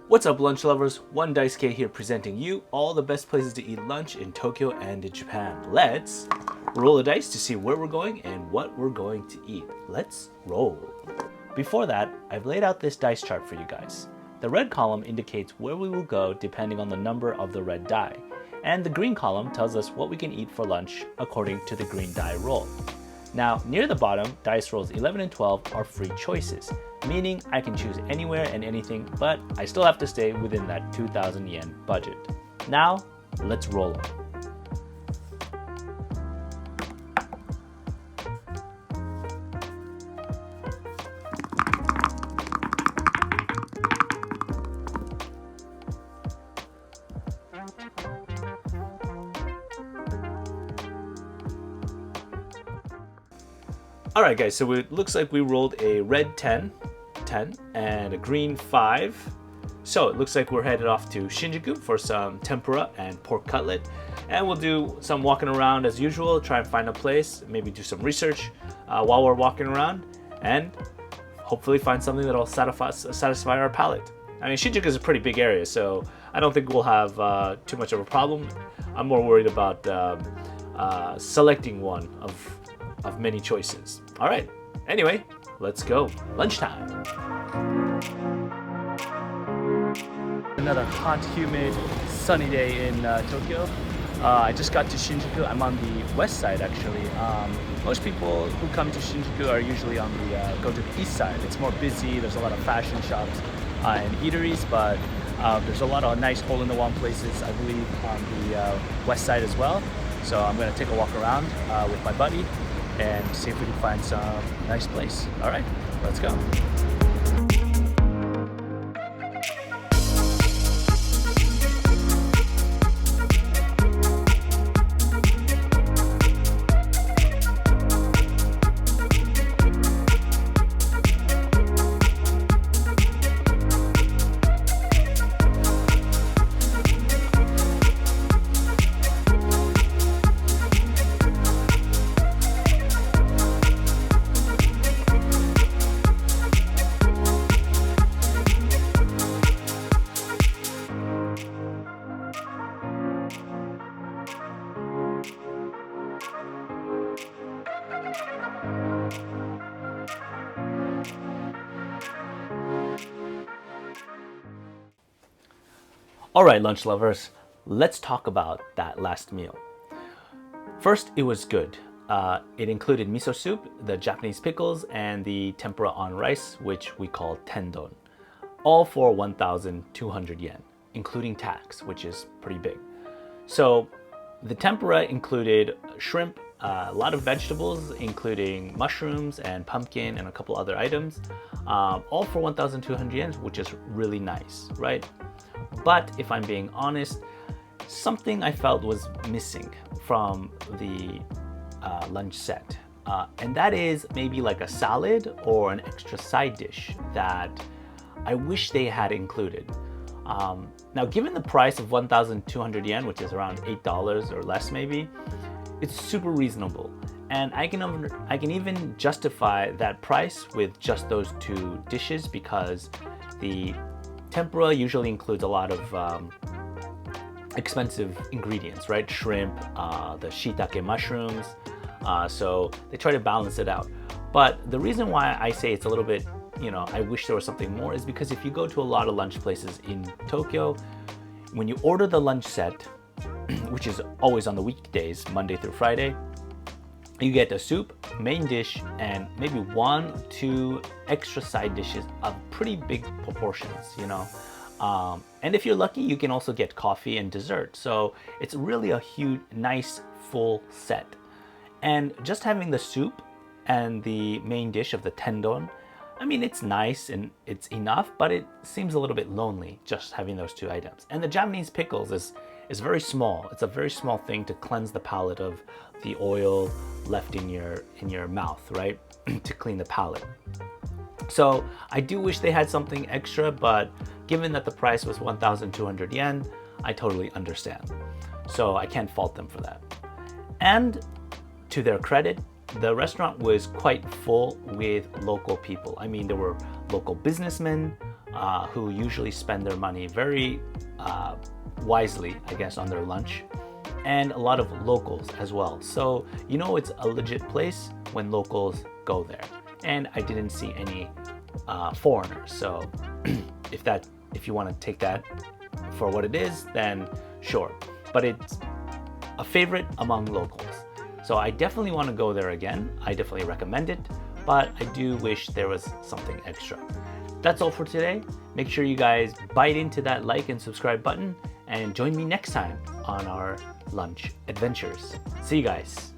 What's up, lunch lovers? One Daisuke here presenting you all the best places to eat lunch in Tokyo and in Japan. Let's roll a dice to see where we're going and what we're going to eat. Let's roll. Before that, I've laid out this dice chart for you guys. The red column indicates where we will go depending on the number of the red die, and the green column tells us what we can eat for lunch according to the green die roll. Now, near the bottom, dice rolls 11 and 12 are free choices, meaning I can choose anywhere and anything, but I still have to stay within that 2,000 yen budget. Now, let's roll them. Alright guys, so it looks like we rolled a red 10, and a green 5. So it looks like we're headed off to Shinjuku for some tempura and pork cutlet. And we'll do some walking around as usual, try and find a place, maybe do some research while we're walking around, and hopefully find something that'll satisfy our palate. I mean, Shinjuku is a pretty big area, so I don't think we'll have too much of a problem. I'm more worried about selecting one of many choices. All right, anyway, let's go. Lunchtime. Another hot, humid, sunny day in Tokyo. I just got to Shinjuku. I'm on the west side, actually. Most people who come to Shinjuku are usually on go to the east side. It's more busy. There's a lot of fashion shops and eateries, but there's a lot of nice hole-in-the-wall places, I believe, on the west side as well. So I'm gonna take a walk around with my buddy and see if we can find some nice place. All right, let's go. All right, lunch lovers, let's talk about that last meal. First, it was good. It included miso soup, the Japanese pickles, and the tempura on rice, which we call tendon, all for 1,200 yen, including tax, which is pretty big. So the tempura included shrimp, a lot of vegetables, including mushrooms and pumpkin and a couple other items, all for 1,200 yen, which is really nice, right? But if I'm being honest, something I felt was missing from the lunch set. And that is maybe like a salad or an extra side dish that I wish they had included. Now, given the price of 1,200 yen, which is around $8 or less maybe, it's super reasonable. And I can even justify that price with just those two dishes because the tempura usually includes a lot of expensive ingredients, right? Shrimp, the shiitake mushrooms. So they try to balance it out. But the reason why I say it's a little bit, I wish there was something more is because if you go to a lot of lunch places in Tokyo, when you order the lunch set, which is always on the weekdays, Monday through Friday, you get a soup, main dish, and maybe 1-2 extra side dishes of pretty big proportions, And if you're lucky, you can also get coffee and dessert. So it's really a huge, nice, full set. And just having the soup and the main dish of the tendon, I mean, it's nice and it's enough, but it seems a little bit lonely just having those two items. And the Japanese pickles is very small. It's a very small thing to cleanse the palate of the oil left in your mouth, right? To clean the palate. So I do wish they had something extra, but given that the price was 1,200 yen, I totally understand. So I can't fault them for that. And to their credit, the restaurant was quite full with local people. I mean, there were local businessmen who usually spend their money very wisely, I guess, on their lunch, and a lot of locals as well. So you know it's a legit place when locals go there. And I didn't see any foreigners. So if you want to take that for what it is, then sure. But it's a favorite among locals. So I definitely want to go there again. I definitely recommend it, but I do wish there was something extra. That's all for today. Make sure you guys bite into that like and subscribe button and join me next time on our lunch adventures. See you guys.